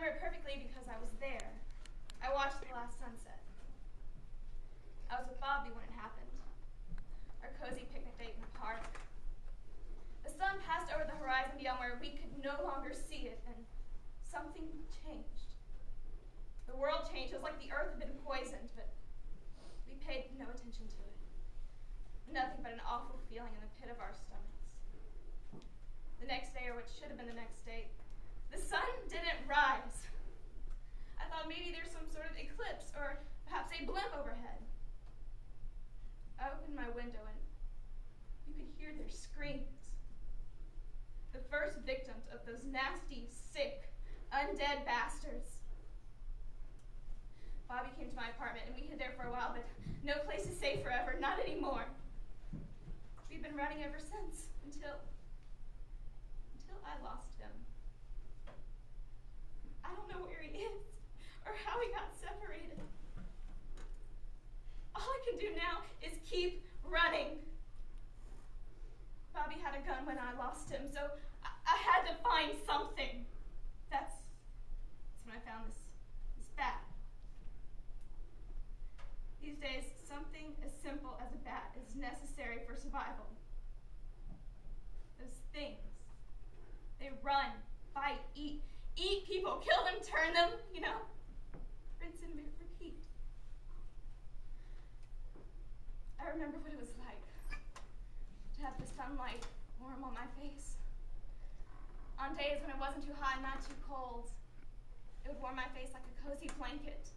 remember it perfectly because I was there. I watched the last sunset. I was with Bobby when it happened. Our cozy picnic date in the park. The sun passed over the horizon beyond where we could no longer see it, and something changed. The world changed. It was like the earth had been poisoned, but we paid no attention to it. Nothing but an awful feeling in the pit of our stomachs. The next day, or what should have been the next day, the sun didn't rise. I thought maybe there's some sort of eclipse, or perhaps a blimp overhead. I opened my window and you could hear their screams. The first victims of those nasty, sick, undead bastards. Bobby came to my apartment and we hid there for a while, but no place is safe forever, not anymore. We've been running ever since, until I lost him. I don't know where he is, or how he got separated. All I can do now is keep running. Bobby had a gun when I lost him, so I had to find something. That's when I found this bat. These days, something as simple as a bat is necessary for survival. Those things, they run, fight, eat people, kill them, turn them, rinse and repeat. I remember what it was like to have the sunlight warm on my face. On days when it wasn't too hot and not too cold, it would warm my face like a cozy blanket.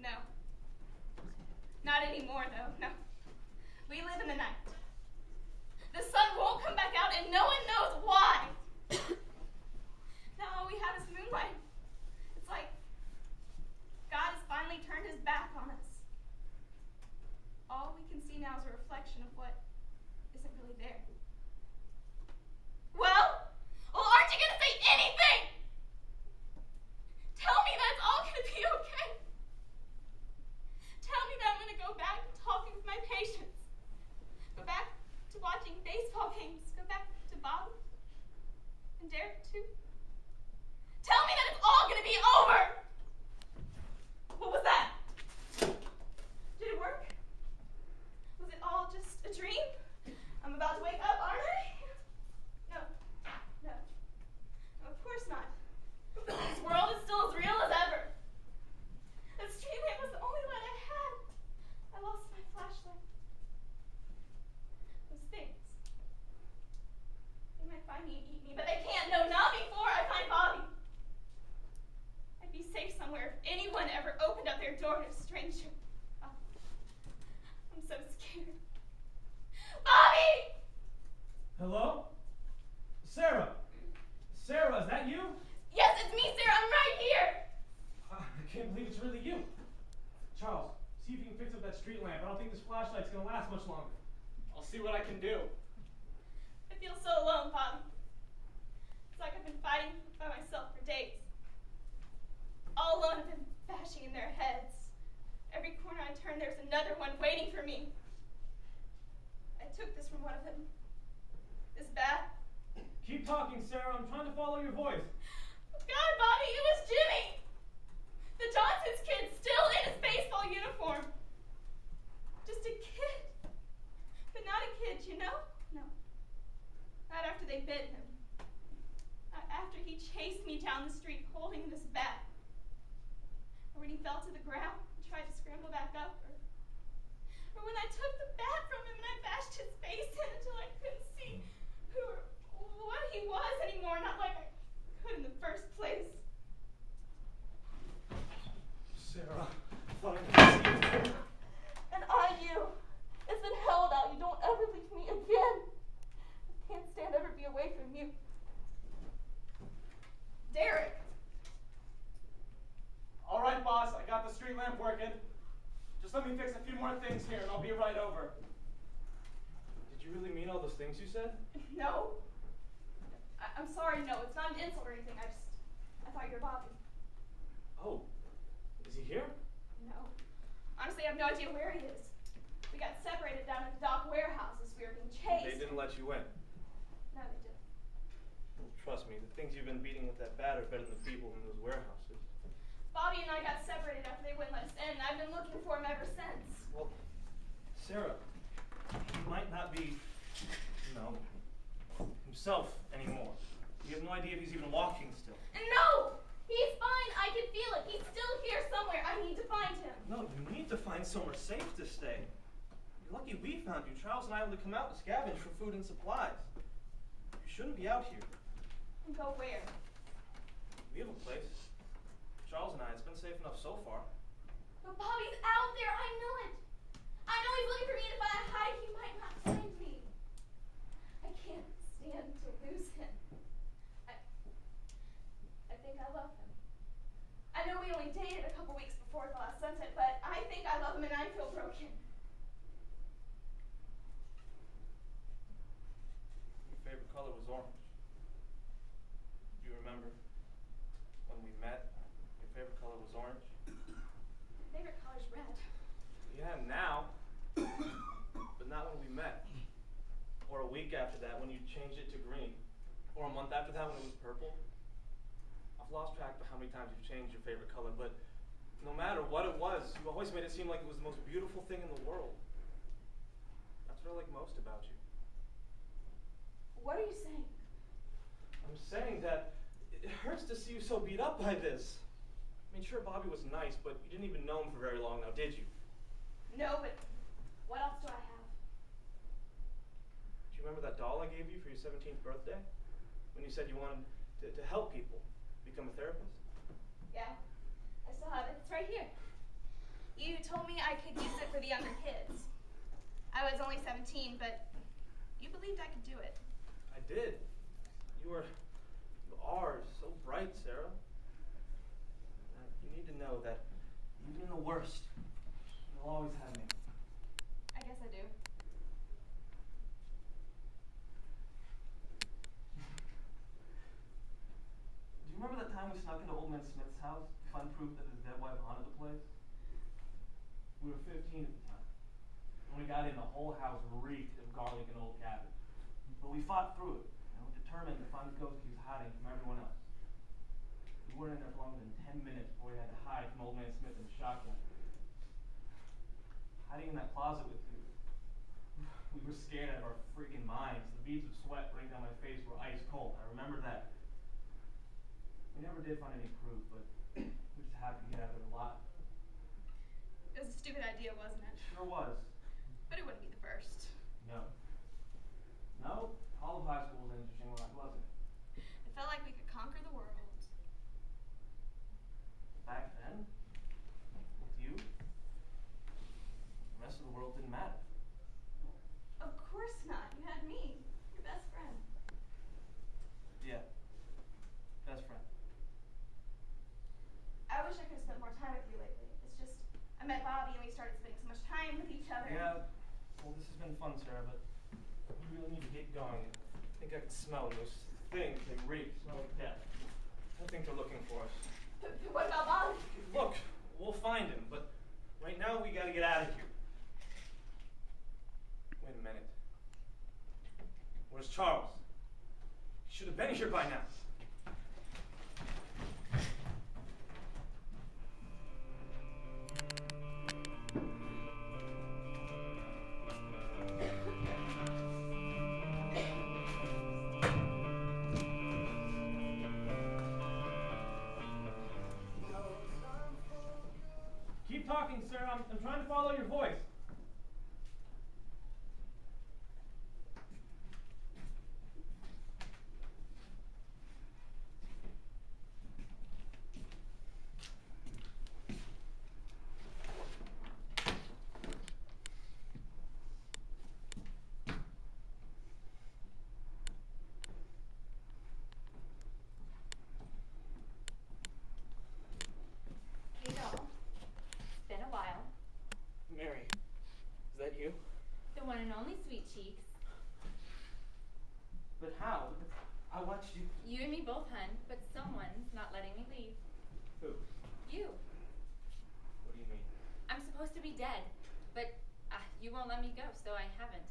No. Not anymore, though, no. We live in the night. The sun won't come back out, and no one knows why. Now all we have is moonlight. It's like God has finally turned his back on us. All we can see now is a reflection of what isn't really there. Well, aren't you going to say anything? Tell me that it's all going to be okay. Tell me that I'm going to go back to talking with my patients. Go back to watching baseball games. Go back to Bob and Derek too. Tell me that it's all going to be over. What was that? Did it work? Was it all just a dream? I'm about to wake up, aren't I? No, of course not. This world is still as real as ever. The street lamp was the only light I had. I lost my flashlight. Those things, they might find me and eat me, but they can't. No, not before I find Bobby. I'd be safe somewhere if anyone ever opened up their door to a stranger. Oh, I'm so scared. Bobby! Hello? Sarah! Sarah, is that you? Yes, it's me, Sarah. I'm right here. I can't believe it's really you. Charles, see if you can fix up that street lamp. I don't think this flashlight's going to last much longer. I'll see what I can do. I feel so alone, Bobby. It's like I've been fighting by myself for days. All alone, I've been bashing in their heads. Every corner I turn, there's another one waiting for me. I took this from one of them. This bat. Keep talking, Sarah. I'm trying to follow your voice. God, Bobby, it was Jimmy! The Johnson's kid, still in his baseball uniform. Just a kid. But not a kid, No. Not after they bit him. Not after he chased me down the street holding this bat. Or when he fell to the ground and tried to scramble back up. Or when I took the bat from him and I bashed his face in until I couldn't see who or what he was anymore. Not like I could in the first place. Sarah, I thought I could see you. And you. It's been hell without you. Don't ever leave me again. I can't stand ever be away from you. Derek. All right, boss, I got the street lamp working. Just let me fix a few more things here and I'll be right over. Did you really mean all those things you said? No. I'm sorry, no. It's not an insult or anything. I thought you were Bobby. Oh, is he here? No. Honestly, I have no idea where he is. We got separated down at the dock warehouses. We were being chased. They didn't let you in. No, they didn't. Well, Trust me, the things you've been beating with that bat are better than the people in those warehouses. Bobby and I got separated after they wouldn't let us in, and I've been looking for him ever since. Well, Sarah, he might not be, himself anymore. You have no idea if he's even walking still. No! He's fine. I can feel it. He's still here somewhere. I need to find him. No, you need to find somewhere safe to stay. You're lucky we found you. Charles and I had to come out to scavenge for food and supplies. You shouldn't be out here. And go where? We have a place. Charles and I, it's been safe enough so far. But Bobby's out there. I know it. I know he's looking for me, and if I hide, he might not find me. I can't stand to lose him. I think I love him. I know we only dated a couple weeks before the last sunset, but I think I love him and I feel broken. Your favorite color was orange. Do you remember when we met? Your favorite color was orange? My favorite color's red. Yeah, now. But not when we met. Or a week after that when you changed it to green. Or a month after that when it was purple. I've lost track of how many times you've changed your favorite color, but no matter what it was, you always made it seem like it was the most beautiful thing in the world. That's what I like most about you. What are you saying? I'm saying that it hurts to see you so beat up by this. I mean, sure, Bobby was nice, but you didn't even know him for very long now, did you? No, but what else do I have? Do you remember that doll I gave you for your 17th birthday? When you said you wanted to help people, become a therapist? Yeah, I still have it. It's right here. You told me I could use it for the younger kids. I was only 17, but you believed I could do it. I did. You are so bright, Sarah. You need to know that even in the worst, you'll always have me. I guess I do. Do you remember that time we snuck into Old Man Smith's house to find proof that his dead wife haunted the place? We were 15 at the time. When we got in, the whole house reeked of garlic and old cabbage. But we fought through it, determined to find the ghost he was hiding from everyone else. We weren't in there for longer than 10 minutes before we had to hide from Old Man Smith and the shotgun. Hiding in that closet with you, we were scared out of our freaking minds. The beads of sweat running down my face were ice cold. I remember that. We never did find any proof, but we just had to get out of there alive. It was a stupid idea, wasn't it? Sure was. But it wouldn't be the first. No. No, all of high school was an interesting ride, wasn't it? It felt like we could conquer the world. Back then, with you, the rest of the world didn't matter. Of course not. You had me, your best friend. Yeah, best friend. I wish I could have spent more time with you lately. It's just, I met Bobby and we started spending so much time with each other. Yeah, well, this has been fun, Sarah, but we really need to get going. I think I can smell those things. They reek. Smell like death. I think they're looking for us. What about Bobby? Look, we'll find him, but right now we gotta get out of here. Wait a minute. Where's Charles? He should have been here by now. Keep talking, sir. I'm trying to follow your voice. Hey, doll. It's been a while. Mary, is that you? The one and only Sweet Cheeks. But how? I watched you. You and me both, hun, but someone's not letting me leave. Who? You. What do you mean? I'm supposed to be dead, but you won't let me go, so I haven't.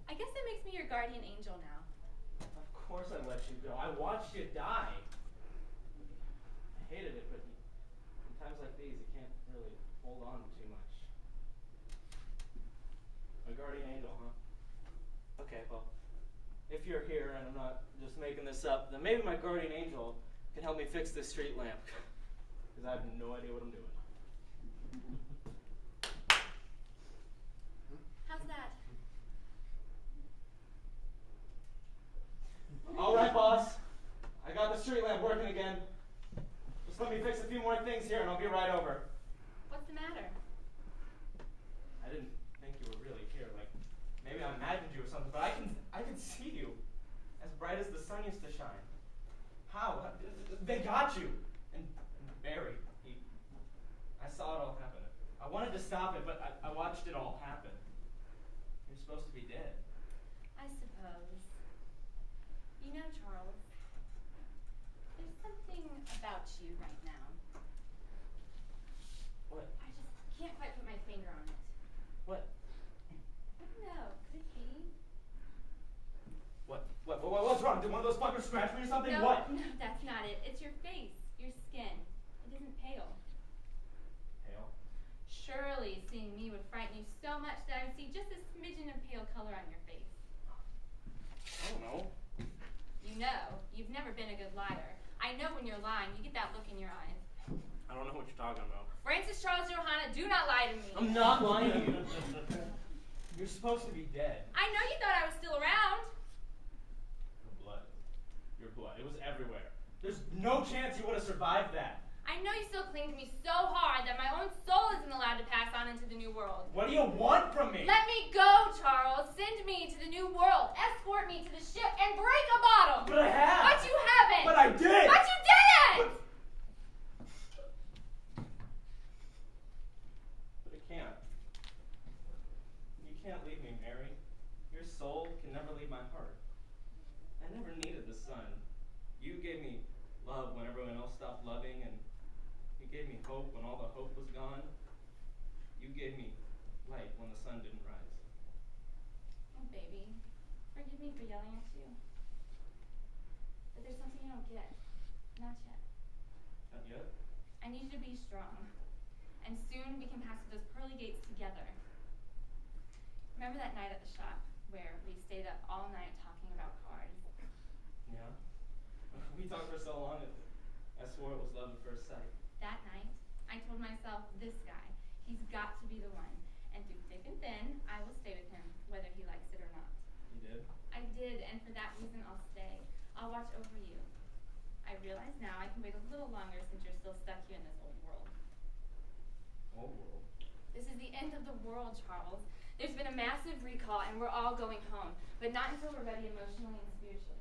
I guess that makes me your guardian angel now. Of course I let you go. I watched you die. I hated it, but in times like these, you can't really hold on too much. My guardian angel, huh? Okay, well, if you're here and I'm not just making this up, then maybe my guardian angel can help me fix this street lamp. Because I have no idea what I'm doing. How's that? All right, boss. I got the street lamp working again. Just let me fix a few more things here and I'll be right over. What's the matter? I didn't think you were really here. Like, maybe I imagined you or something, but I can see you. As bright as the sun used to shine. How? They got you. And Barry, I saw it all happen. I wanted to stop it, but I watched it all happen. You're supposed to be dead. I suppose. You know, Charles, there's something about you right now. What? I just can't quite put my finger on it. What? I don't know. Could it be? What's wrong? Did one of those fuckers scratch me or something? No, What? no, that's not it. It's your face, your skin. It isn't pale. Pale? Surely seeing me would frighten you so much that I would see just a smidgen of pale color on your face. I don't know. You know, you've never been a good liar. I know when you're lying, you get that look in your eyes. I don't know what you're talking about. Francis Charles Johanna, do not lie to me. I'm not lying to you. You're supposed to be dead. I know you thought I was still around. Your blood. It was everywhere. There's no chance you would have survived that. I know you still cling to me so hard that my own soul isn't allowed to pass on into the new world. What do you want from me? Let me go, Charles. Send me to the new world. Escort me to the ship and break a bottle. But I have. But you haven't. But I did. But you didn't. But I can't. You can't leave me, Mary. Your soul can never leave my heart. I never needed the sun. You gave me love when everyone else stopped loving, and you gave me hope when all the hope was gone. You gave me light when the sun didn't rise. Oh, baby. Forgive me for yelling at you. But there's something you don't get. Not yet. Not yet? I need you to be strong. And soon we can pass through those pearly gates together. Remember that night at the shop where we stayed up all night talking about cards? Yeah. We talked for so long, I swore it was love at first sight. That night, I told myself, this guy, he's got to be the one. And through thick and thin, I will stay with him, whether he likes it or not. You did? I did, and for that reason, I'll stay. I'll watch over you. I realize now I can wait a little longer since you're still stuck here in this old world. Old world? This is the end of the world, Charles. There's been a massive recall, and we're all going home, but not until we're ready emotionally and spiritually.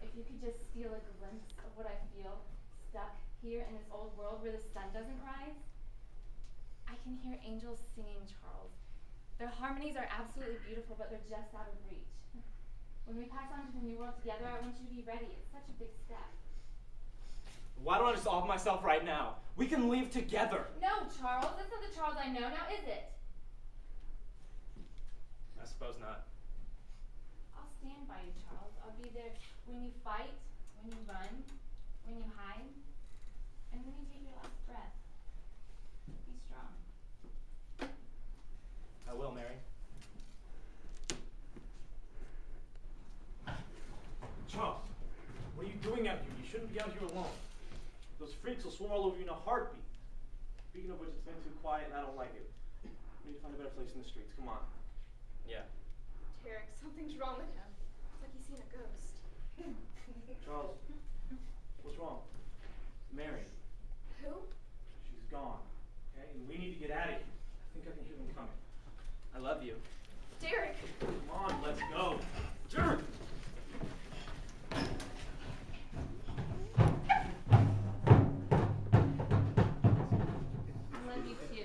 If you could just steal a glimpse of what I feel, stuck here in this old world where the sun doesn't rise. I can hear angels singing, Charles. Their harmonies are absolutely beautiful, but they're just out of reach. When we pass on to the new world together, I want you to be ready. It's such a big step. Why don't I just offer myself right now? We can leave together. No, Charles. That's not the Charles I know now, is it? I suppose not. I'll stand by you, Charles. I'll be there when you fight, when you run, when you hide, and when you take your last breath. Be strong. I will, Mary. Charles, what are you doing out here? You shouldn't be out here alone. Those freaks will swarm all over you in a heartbeat. Speaking of which, it's been too quiet and I don't like it. We need to find a better place in the streets. Come on. Yeah. Tarek, something's wrong with him. It's like he's seen a ghost. Charles, what's wrong? Mary. Who? She's gone. Okay? And we need to get out of here. I think I can hear them coming. I love you. Derek! Come on, let's go. Derek! I love you too.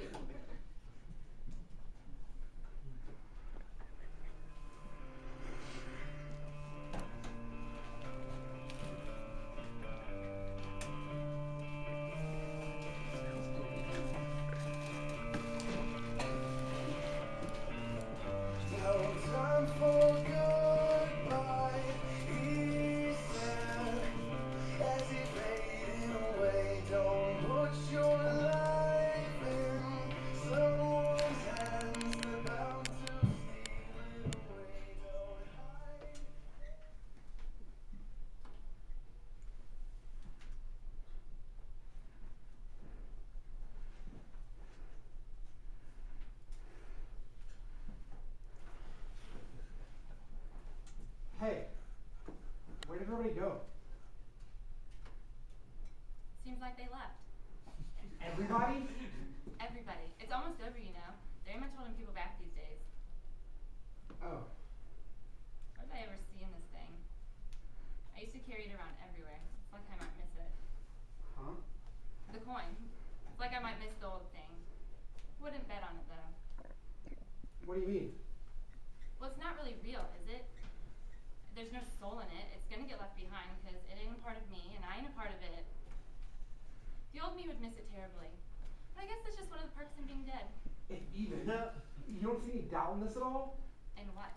seems like they left. Everybody? Everybody. It's almost over, you know. There ain't much holding people back these days. Oh. What did I ever see in this thing? I used to carry it around everywhere. It's like I might miss it. Huh? The coin. It's like I might miss the old thing. Wouldn't bet on it, though. What do you mean? Well, it's not really real, is it? There's no soul in it. It's gonna get left behind because it ain't a part of me and I ain't a part of it. The old me would miss it terribly. But I guess that's just one of the perks of being dead. If even. You don't see any doubt in this at all? And what?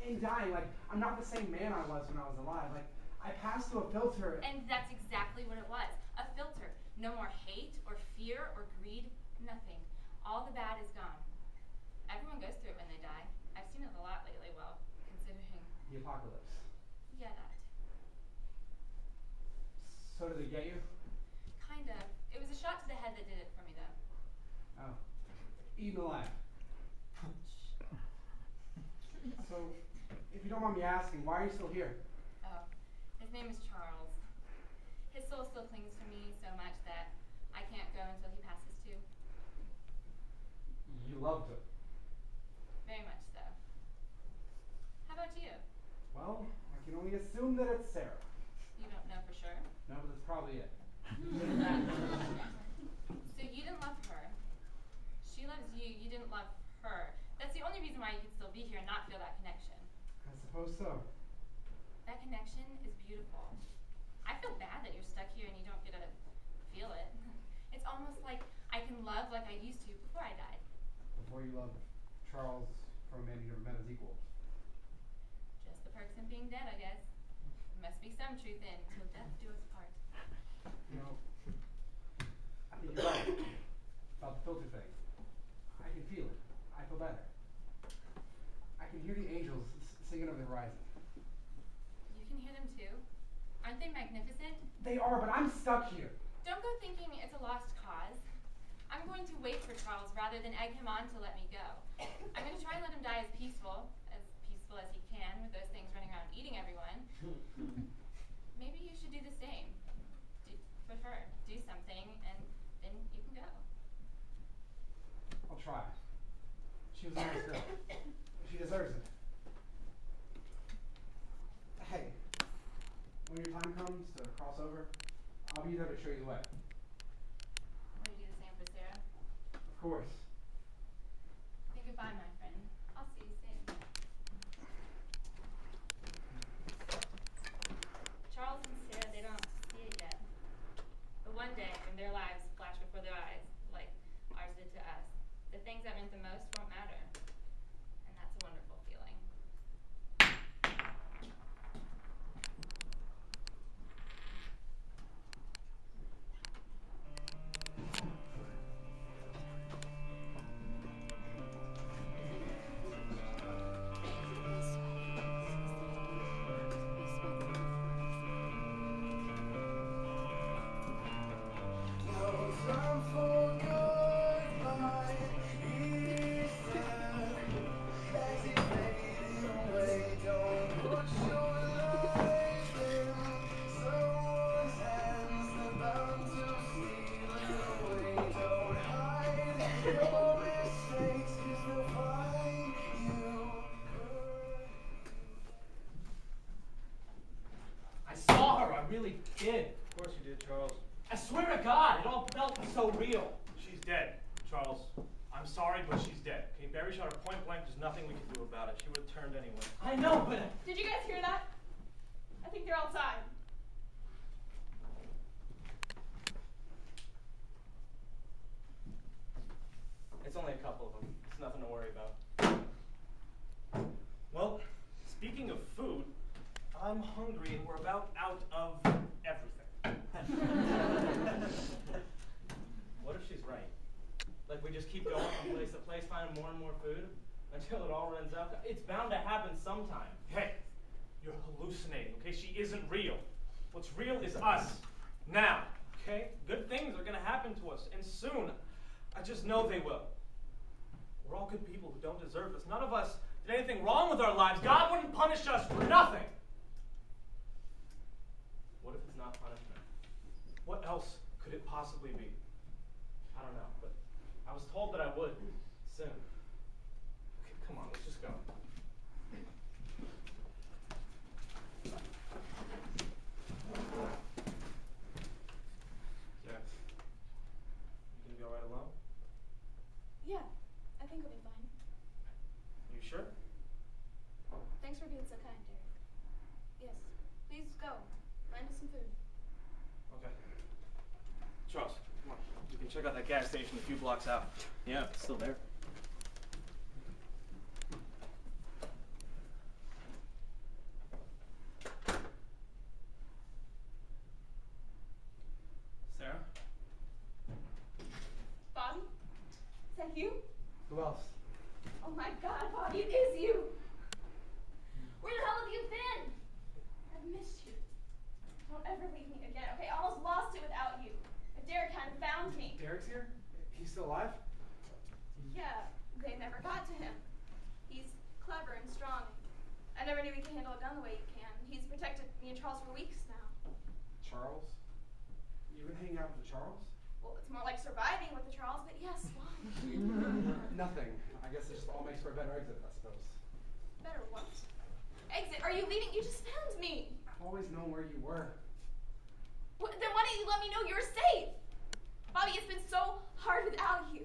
In dying, like, I'm not the same man I was when I was alive. Like, I passed through a filter. And that's exactly what it was. A filter. No more hate or fear or greed. Nothing. All the bad is gone. Everyone goes through it when they die. I've seen it a lot lately, well, considering. The apocalypse. Yeah, that. So did it get you? Kind of. It was a shot to the head that did it for me, though. Oh. Eaten alive. So, if you don't mind me asking, why are you still here? Oh, his name is Charles. His soul still clings to me so much that I can't go until he passes too. You loved him. Very much so. How about you? Well, I can only assume that it's Sarah. You don't know for sure? No, but that's probably it. So you didn't love her. She loves you. You didn't love her. That's the only reason why you could still be here and not feel that connection. I suppose so. That connection is beautiful. I feel bad that you're stuck here and you don't get to feel it. It's almost like I can love like I used to before I died. Before you loved Charles from a man you never met as equal. Just the perks of being dead, I guess. There must be some truth in till death do us part. You know, I think you're right about the filter thing. I can feel it. I feel better. I can hear the angels singing over the horizon. You can hear them too? Aren't they magnificent? They are, but I'm stuck here. Don't go thinking it's a lost cause. I'm going to wait for Charles rather than egg him on to let me go. I'm going to try and let him die as peaceful as he can with those things running around eating everyone. Maybe you should do the same. For her. Do something and then you can go. I'll try. She was a nice girl. She deserves it. Hey, when your time comes to cross over, I'll be there to show you the way. Will you do the same for Sarah? Of course. Say goodbye, my friend. I'll see you soon. Charles and Sarah, they don't see it yet. But one day, when their lives flash before their eyes, like ours did to us, the things that meant the most won't matter. And that's a wonderful feeling. I saw her, I really did. Of course you did, Charles. I swear to God, it all felt so real. She's dead, Charles. I'm sorry, but she's dead. Okay, Barry shot her point blank. There's nothing we can do about it. She would have turned anyway. I know, but Did you guys hear that? I think they're outside. it's only a couple of them. It's nothing to worry about. Well, speaking of food, I'm hungry and we're about out of everything. What if she's right? Like we just keep going from place to place, finding more and more food until it all runs out. It's bound to happen sometime. Hey, you're hallucinating, okay? She isn't real. What's real is us. Now, okay? Good things are gonna happen to us, and soon. I just know they will. We're all good people who don't deserve this. None of us did anything wrong with our lives. God wouldn't punish us for nothing. What if it's not punishment? What else could it possibly be? I don't know, but I was told that I would soon. Okay, come on, let's just go. Sarah, you gonna be alright alone? Yeah, I think we'll be fine. Are you sure? Thanks for being so kind, Derek. Yes, please go. Find us some food. Okay. Charles, come on. You can check out that gas station a few blocks out. Yeah, it's still there. Sarah? Bobby? Is that you? Who else? Oh my God, Bobby, it is you! Where the hell have you been? I've missed you. Don't ever leave me again, okay? I almost lost it without you. If Derek hadn't found me. Derek's here? He's still alive? Yeah, they never got to him. He's clever and strong. I never knew he could handle a gun the way he can. He's protected me and Charles for weeks now. Charles? You've been hanging out with the Charles? Well, it's more like surviving with the Charles, but yes, why? Nothing. I guess it just all makes for a better exit, I suppose. Better what? Exit? Are you leaving? You just found me. I've always known where you were. Then why didn't you let me know you were safe? Bobby, it's been so hard without you.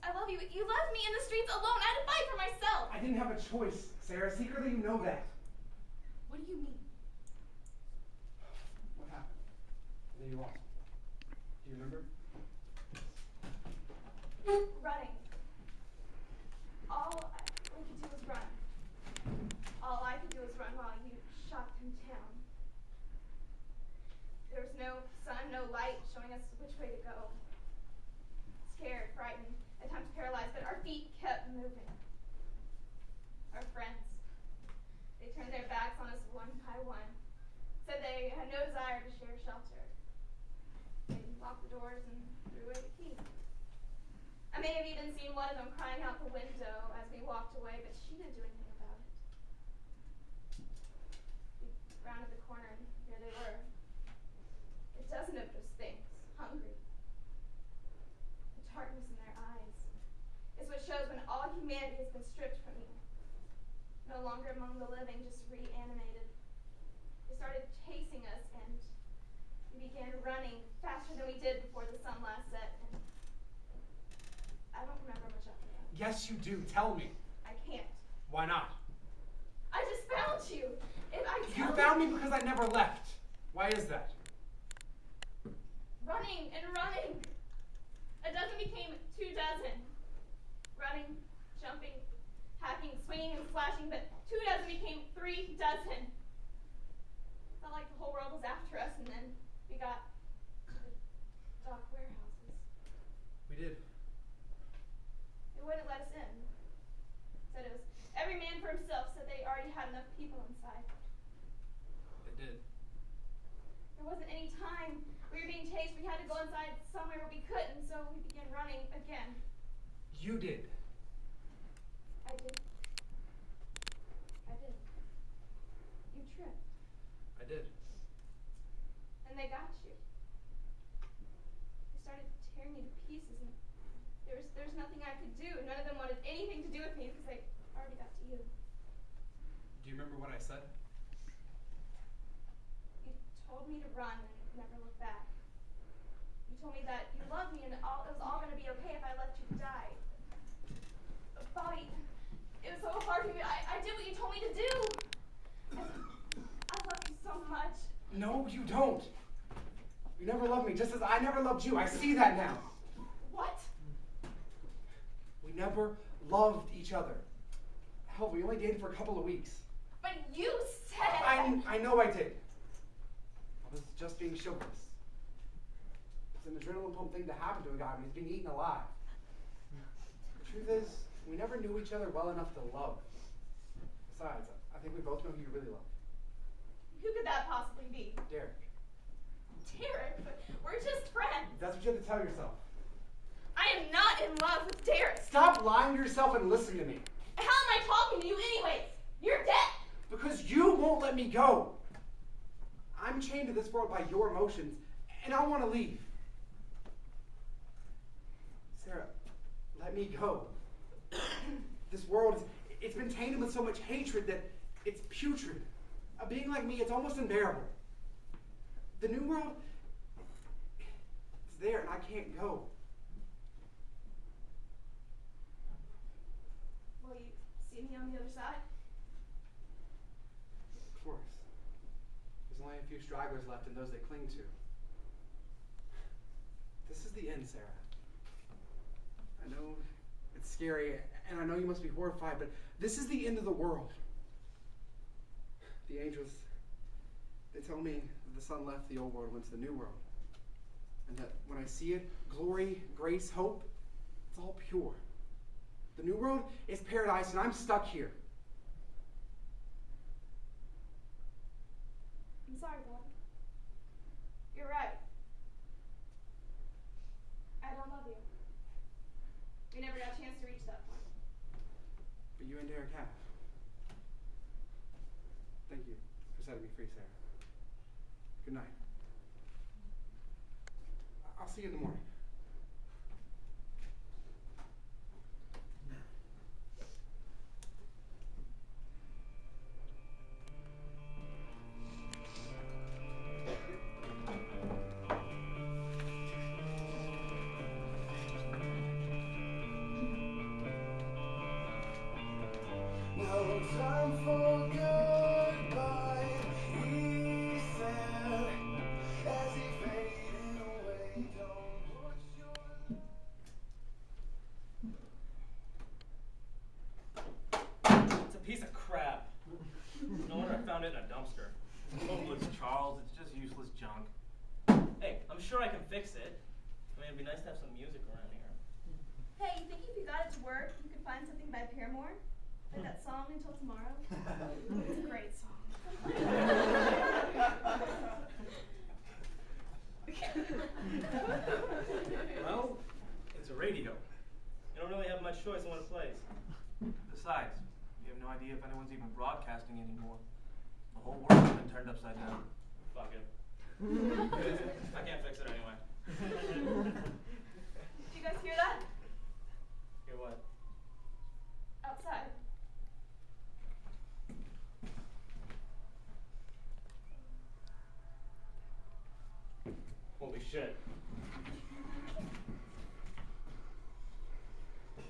I love you. You left me in the streets alone. I had to fight for myself. I didn't have a choice, Sarah. Secretly, you know that. What do you mean? What happened? And then you lost me. Do you remember? Running. All we could do was run. All I could do was run while you shot them down. There was no sun, no light showing us which way to go. Scared, frightened, at times paralyzed, but our feet kept moving. Our friends, they turned their backs on us one by one, said they had no desire to share shelter. They locked the doors and threw away the key. I may have even seen one of them crying out the window as we walked away, but she didn't do anything about it. We rounded the corner and here they were. A dozen of those things, hungry. The darkness in their eyes is what shows when all humanity has been stripped from you. No longer among the living, just reanimated. They started chasing us and we began running faster than we did before the sun last set. And I don't remember much after that. Yes, you do. Tell me. I can't. Why not? I just found you. If I You tell found me because I never left. Why is that? running and running. A dozen became 2 dozen. Running, jumping, hacking, swinging, and slashing, but 2 dozen became 3 dozen. Felt like the whole world was after us, and then we got to the dock warehouses. We did. They wouldn't let us in. Said it was every man for himself, said they already had enough people inside. It did. There wasn't any time. We were being chased. We had to go inside somewhere where we couldn't, so we began running again. You did. I did. I did. You tripped. I did. And they got you. They started tearing me to pieces, and there's nothing I could do. None of them wanted anything to do with me because they already got to you. Do you remember what I said? You told me to run and never look back. You told me that you loved me and it was all going to be okay if I left you to die. Bobby, it was so hard for me. I did what you told me to do. I love you so much. No, you don't. You never loved me, just as I never loved you. I see that now. What? We never loved each other. Hell, we only dated for a couple of weeks. But you said... I know I did. I was just being chivalrous. It's an adrenaline pump thing to happen to a guy when he's being eaten alive. The truth is, we never knew each other well enough to love. Besides, I think we both know who you really love. Who could that possibly be? Derek. Derek? But we're just friends. That's what you have to tell yourself. I am not in love with Derek. Stop lying to yourself and listen to me. How am I talking to you anyways? You're dead. Because you won't let me go. I'm chained to this world by your emotions, and I want to leave. Sarah, let me go. This world, it's been tainted with so much hatred that it's putrid. A being like me, it's almost unbearable. The new world, it's there and I can't go. Will you see me on the other side? Of course. There's only a few stragglers left and those they cling to. This is the end, Sarah. I know it's scary, and I know you must be horrified, but this is the end of the world. The angels, they tell me that the sun left the old world, went to the new world. And that when I see it, glory, grace, hope, it's all pure. The new world is paradise, and I'm stuck here. I'm sorry, Bob. You're right. I don't love you. We never got a chance to reach that point. But you and Derek have. Thank you for setting me free, Sarah. Good night. I'll see you in the morning. No time for goodbye, he said, as he faded away. Don't put your... It's a piece of crap. No wonder I found it in a dumpster. Hopeless, Charles. It's just useless junk. Hey, I'm sure I can fix it. I mean, it'd be nice to have some music around here. Hey, you think if you got it to work, you could find something by Paramore? Like that song, Until Tomorrow? It's a great song. Well, it's a radio. You don't really have much choice in what it plays. Besides, you have no idea if anyone's even broadcasting anymore. The whole world's been turned upside down. Fuck it. I can't fix it anyway. Did you guys hear that? Hear what? Outside. Holy shit. Oh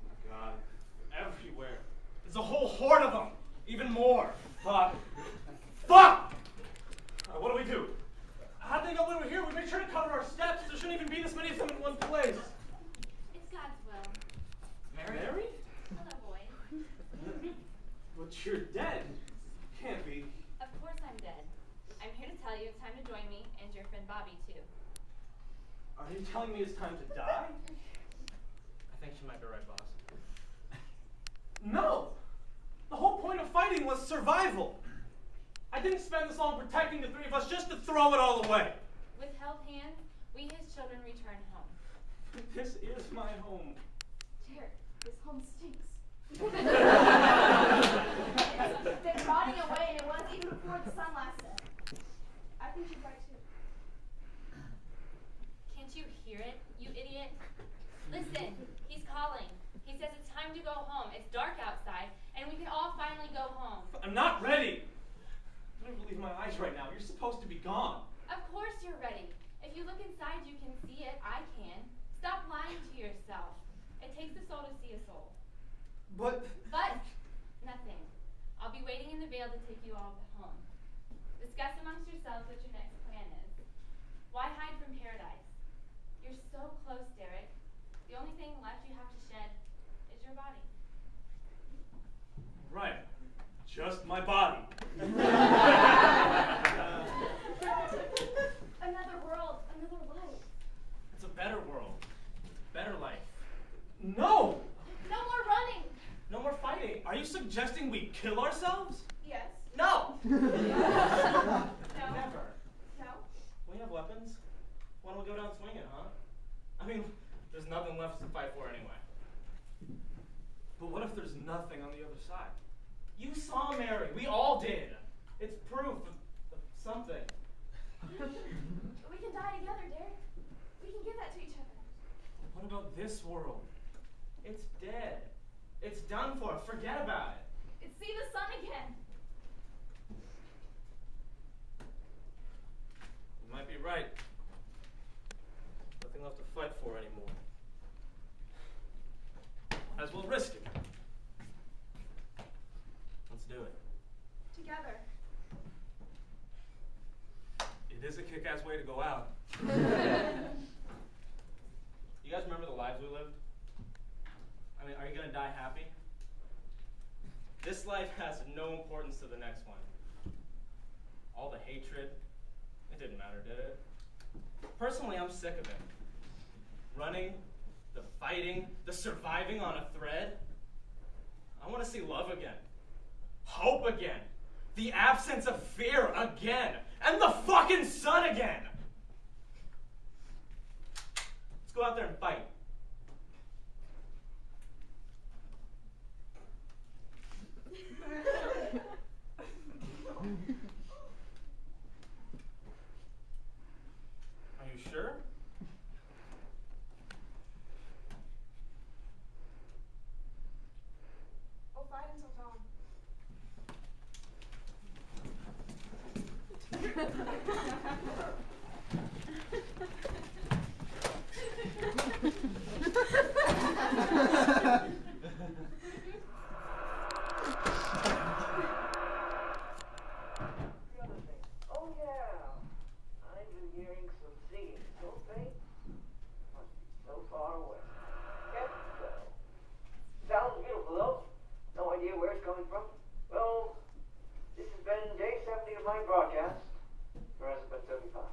my God. Everywhere. There's a whole horde of them! Even more! Fuck. Fuck! What do we do? How'd they know we were here? We made sure to cover our steps. There shouldn't even be this many of them in one place. It's God's will. Mary? Hello, boys. But you're dead. Can't be. Of course I'm dead. I'm here to tell you it's time to join me and your friend Bobby, too. Are you telling me it's time to die? I think she might be right, boss. No! The whole point of fighting was survival. I didn't spend this long protecting the three of us just to throw it all away. With held hands, we his children return home. This is my home. Jared, this home stinks. It's been rotting away, and it was even before the sun last set. I think you're right, too. Can't you hear it, you idiot? Listen, he's calling. He says it's time to go home. It's dark outside, and we can all finally go home. I'm not ready. I don't believe my eyes right now. You're supposed to be gone. Of course you're ready. If you look inside, you can see it. I can. Stop lying to yourself. It takes a soul to see a soul. But Nothing. I'll be waiting in the Vale to take you all home. Discuss amongst yourselves what your next plan is. Why hide from paradise? You're so close, Derek. The only thing left you have to shed is your body. right. Just my body. Another world, another life. It's a better world. Better life. No! No more running. No more fighting. Are you suggesting we kill ourselves? Yes. No! No. Never. No. We have weapons. Why don't we go down swinging, huh? I mean, there's nothing left to fight for anyway. But what if there's nothing on the other side? You saw Mary. We all did. It's proof of something. We can What about this world? It's dead. It's done for. Forget about it. It's see the sun again. You might be right. Nothing left to fight for anymore. Might as well risk it. Let's do it. Together. It is a kick-ass way to go out. You guys remember the lives we lived? I mean, are you gonna die happy? This life has no importance to the next one. All the hatred, it didn't matter, did it? Personally, I'm sick of it. Running, the fighting, the surviving on a thread. I want to see love again. Hope again. The absence of fear again. And the fucking sun again. Let's go out there and fight. Are you sure? We'll fight until dawn. Oh yeah, I've been hearing some singing so faint, must be so far away. Can't tell. Sounds beautiful though. No idea where it's coming from. Well, this has been day 70 of my broadcast. Or has it been 75?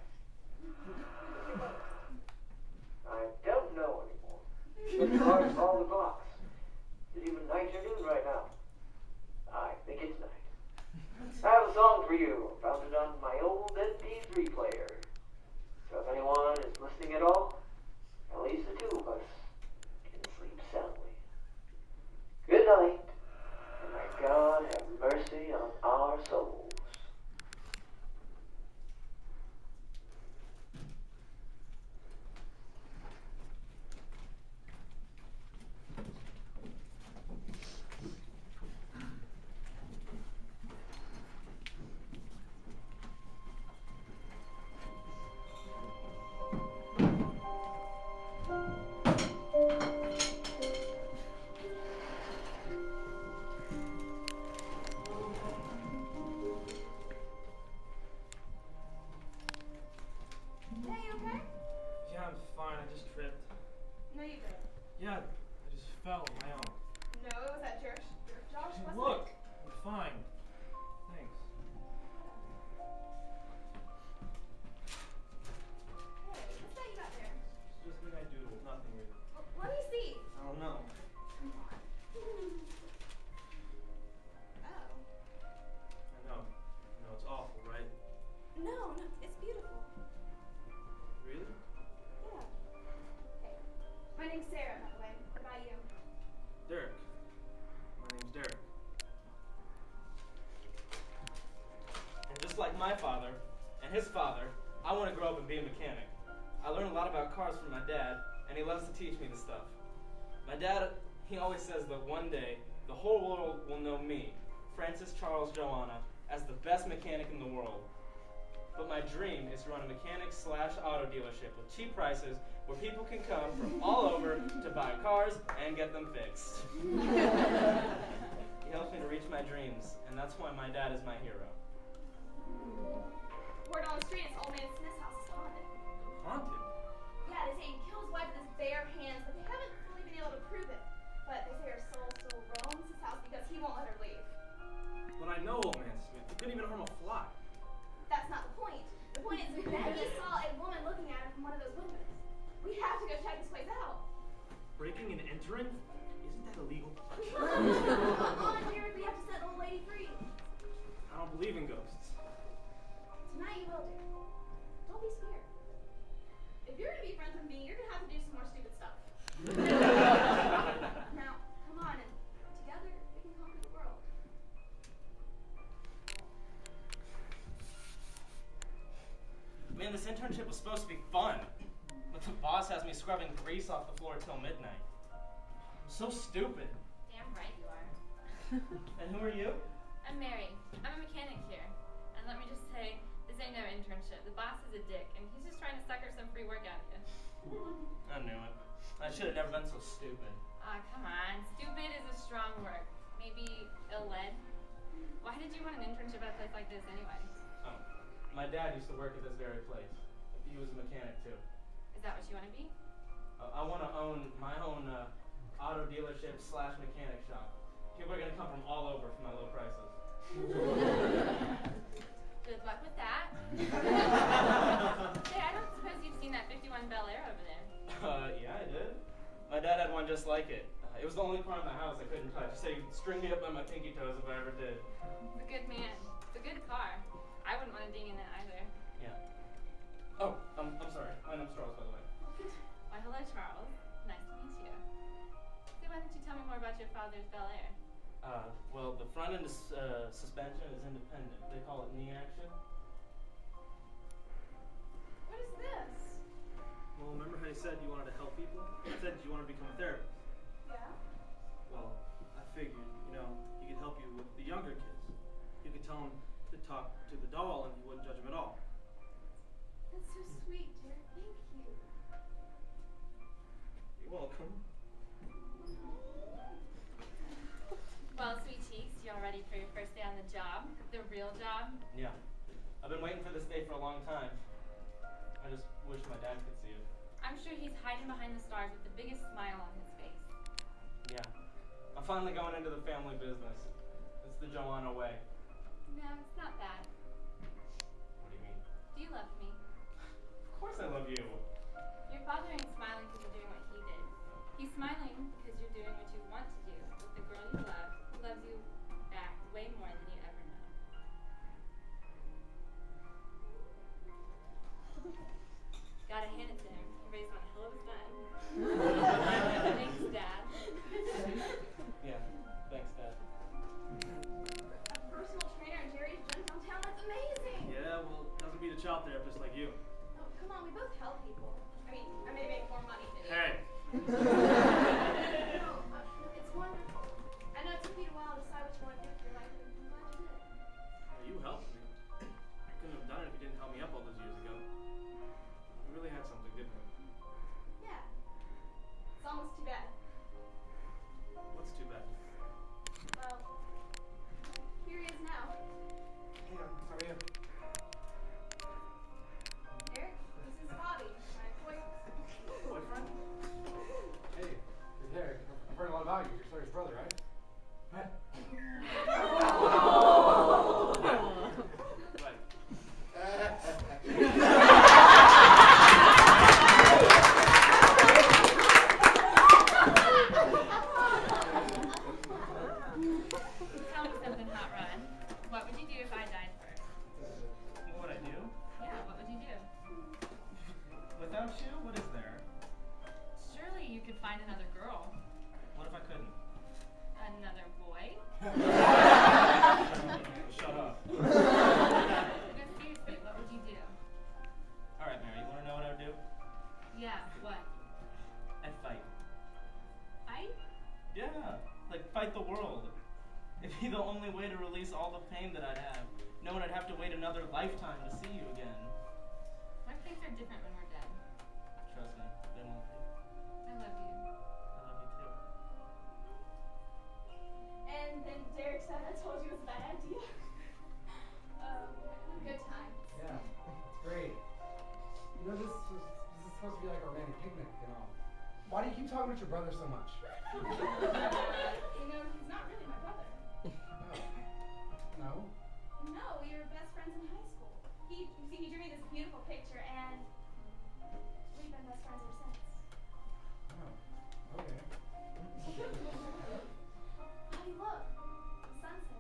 I don't know anymore. It's hard to call the clocks. Is it even night or noon right now? I think it's night. I have a song for you, found it on my old MP3 player. So if anyone is listening at all, at least the two of us can sleep soundly. Good night, and may God have mercy on our souls. Hey, you okay? Yeah, I'm fine. I just tripped. No, you didn't. Yeah, I just fell on my own. No, it was that jerk Josh, Hey, wasn't look, it? I'm fine. Thanks. Hey, what's that you got there? It's just like I doodle, nothing really. Let me see. I don't know. Come on. Oh. I know. I know it's awful, right? No, it's beautiful. Really? Yeah. Hey, my name's Sarah, by the way. What about you? Derek. My name's Derek. And just like my father and his father, I want to grow up and be a mechanic. I learned a lot about cars from my dad, and he loves to teach me the stuff. My dad, he always says that one day the whole world will know me, Francis Charles Joanna, as the best mechanic in the world. But my dream is to run a mechanic/auto dealership with cheap prices where people can come from all over to buy cars and get them fixed. He helps me to reach my dreams, and that's why my dad is my hero. Word on the street is Old Man Smith's house is haunted. Haunted? Yeah, they say he killed his wife with his bare hands, but they haven't fully been able to prove it. But they say her soul still roams his house because he won't let her leave. But I know Old Man Smith. He couldn't even harm a fly. That's not the point. The point is that he saw a woman looking at him from one of those windows. We have to go check this place out. Breaking and entering? Isn't that illegal? Volunteer if we have to set the old lady free. I don't believe in ghosts. Tonight you will do. Don't be scared. If you're gonna be friends with me, you're gonna have to do some more stupid stuff. Now, come on, and together we can conquer the world. Man, this internship was supposed to be fun. But the boss has me scrubbing grease off the floor till midnight. I'm so stupid. Damn right you are. And who are you? I'm Mary. I'm a mechanic here. And let me just say, this ain't no internship. The boss is a dick, and he's just trying to sucker some free work out of you. I knew it. I should have never been so stupid. Aw, come on. Stupid is a strong word. Maybe ill-led? Why did you want an internship at a place like this anyway? Oh, my dad used to work at this very place. He was a mechanic too. Is that what you want to be? I want to own my own auto dealership / mechanic shop. People are going to come from all over for my low prices. Good luck with that. Hey, I don't suppose you've seen that 51 Bel Air over there. Yeah, I did. My dad had one just like it. It was the only car in the house I couldn't touch. So he'd string me up by my pinky toes if I ever did. He's a good man. It's a good car. I wouldn't want to ding in it either. Yeah. Oh, I'm sorry. My name's Charles, by the way. Why, hello, Charles. Nice to meet you. So why don't you tell me more about your father's Bel Air? Well, the front end suspension is independent. They call it knee action. What is this? Well, remember how you said you wanted to help people? You said you wanted to become a therapist. Yeah? Well, I figured, he could help you with the younger kids. You could tell him to talk to the doll and he wouldn't judge him at all. That's so sweet, Derek. Thank you. You're welcome. Well, sweet cheeks, you all ready for your first day on the job? The real job? Yeah. I've been waiting for this day for a long time. I just wish my dad could see it. I'm sure he's hiding behind the stars with the biggest smile on his face. Yeah. I'm finally going into the family business. It's the Joanna way. No, it's not that. What do you mean? Do you love me? Of course I love you. Your father ain't smiling because you're doing what he did. He's smiling because you're doing what you want to do with the girl you love, who loves you back way more than you ever know. Gotta hand it to him. He raised one hell of a son. Thanks, Dad. Yeah. Thanks, Dad. A personal trainer in Jerry's gym downtown? That's amazing! Yeah, well, doesn't beat a child therapist like you. Oh, come on, we both help people. I mean, I may make more money than you. Hey! No, it's wonderful. I know it took me a while to decide what you want to do with your life, and I'm glad you did. You helped me. I couldn't have done it if you didn't help me up all those years ago. We really had something, didn't we? Yeah. It's almost too bad. What's too bad? Well, here he is now. Hey, how are you? Eric, this is Bobby, my boyfriend. Boyfriend? Hey, you're Derek. I've heard a lot about you. You're Sawyer's brother, right? Right. Tell me something, Hot Rod. What would you do if I died first? What would I do? Yeah, what would you do? Without you, what is there? Surely you could find another girl. What if I couldn't? Another boy? Shut up. No, seriously, what would you do? Alright, Mary, you want to know what I would do? Yeah, what? I'd fight. Fight? Yeah, like fight the world. It'd be the only way to release all the pain that I'd have, knowing I'd have to wait another lifetime to see you again. What if things are different when we're dead? Trust me, they won't be. I love you. I love you too. And then Derek said I told you it was a bad idea. Good time. Yeah, it's great. This is supposed to be like a romantic picnic, Why do you keep talking about your brother so much? He's not really my brother. No? No, we were best friends in high school. He drew me this beautiful picture, and we've been best friends ever since. Oh, okay. Bobby, look. The sunset.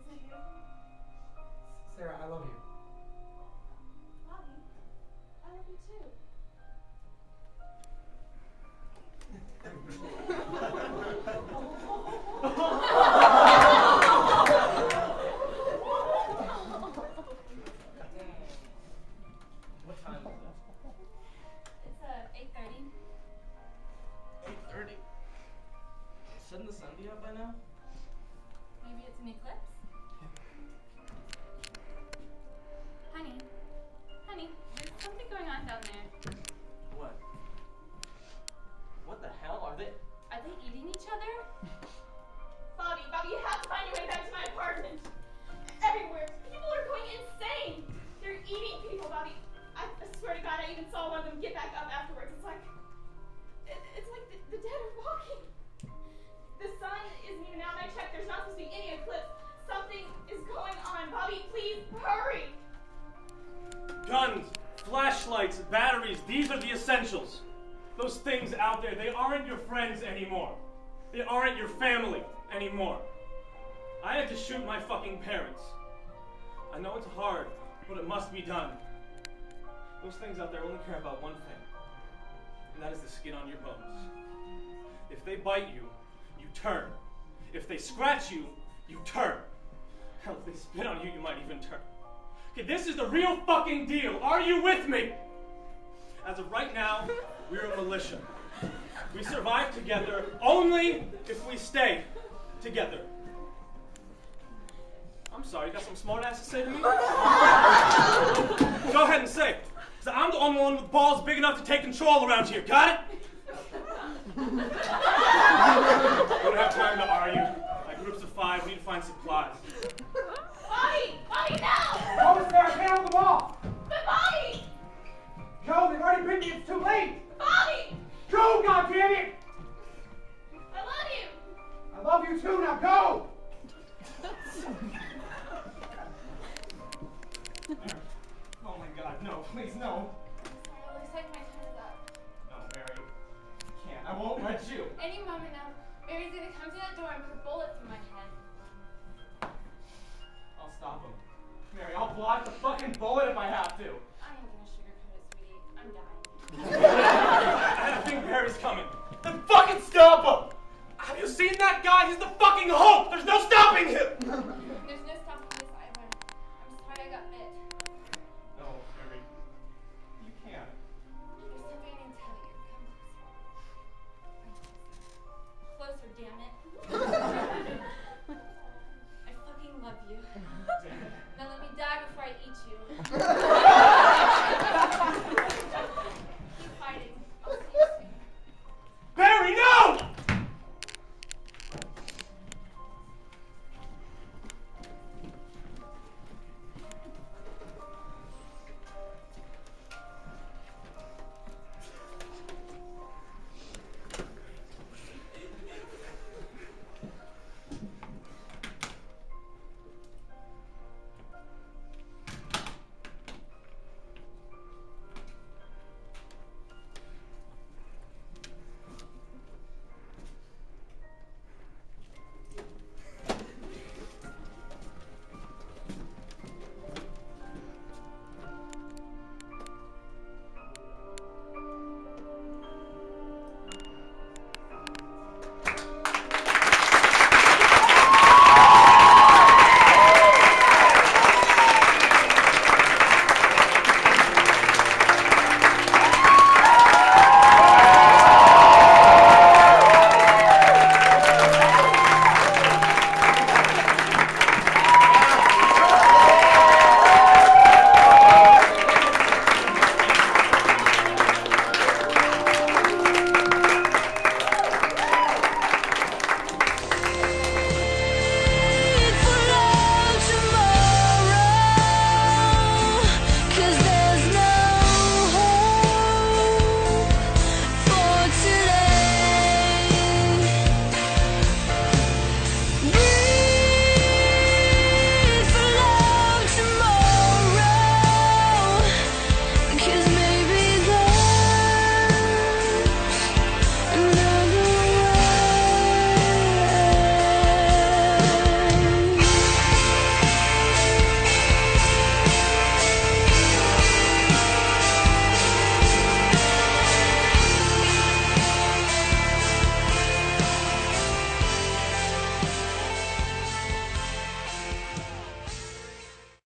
Isn't it beautiful? Sarah, I love you. Bobby, I love you too. down there. What? What the hell are they? Are they eating each other? Bobby, you have to find your way back to my apartment. Everywhere. People are going insane. They're eating people, Bobby. I swear to God, I even saw one of them get back up afterwards. It's like the dead are walking. The sun isn't even out. I checked. There's not supposed to be any eclipse. Something is going on. Bobby, please hurry. Guns, flashlights, batteries, these are the essentials. Those things out there, they aren't your friends anymore. They aren't your family anymore. I had to shoot my fucking parents. I know it's hard, but it must be done. Those things out there only care about one thing, and that is the skin on your bones. If they bite you, you turn. If they scratch you, you turn. Hell, if they spit on you, you might even turn. Okay, this is the real fucking deal. Are you with me? As of right now, we're a militia. We survive together only if we stay together. I'm sorry, you got some smart ass to say to me? Go ahead and say it. 'Cause I'm the only one with balls big enough to take control around here. Got it? We don't have time to argue. Like groups of 5, we need to find supplies. Bobby, no! Joe, it's there. I can't hold them off. But Bobby! Joe, they've already bitten you. It's too late. Bobby! Joe, goddammit! I love you! I love you too. Now go. Oh my God, no, please, no. Sorry, it looks like my time is up. No, Mary. I can't. I won't let you. Any moment now, Mary's gonna come to that door and put a bullet through my head. I'll stop him. Mary, I'll block the fucking bullet if I have to.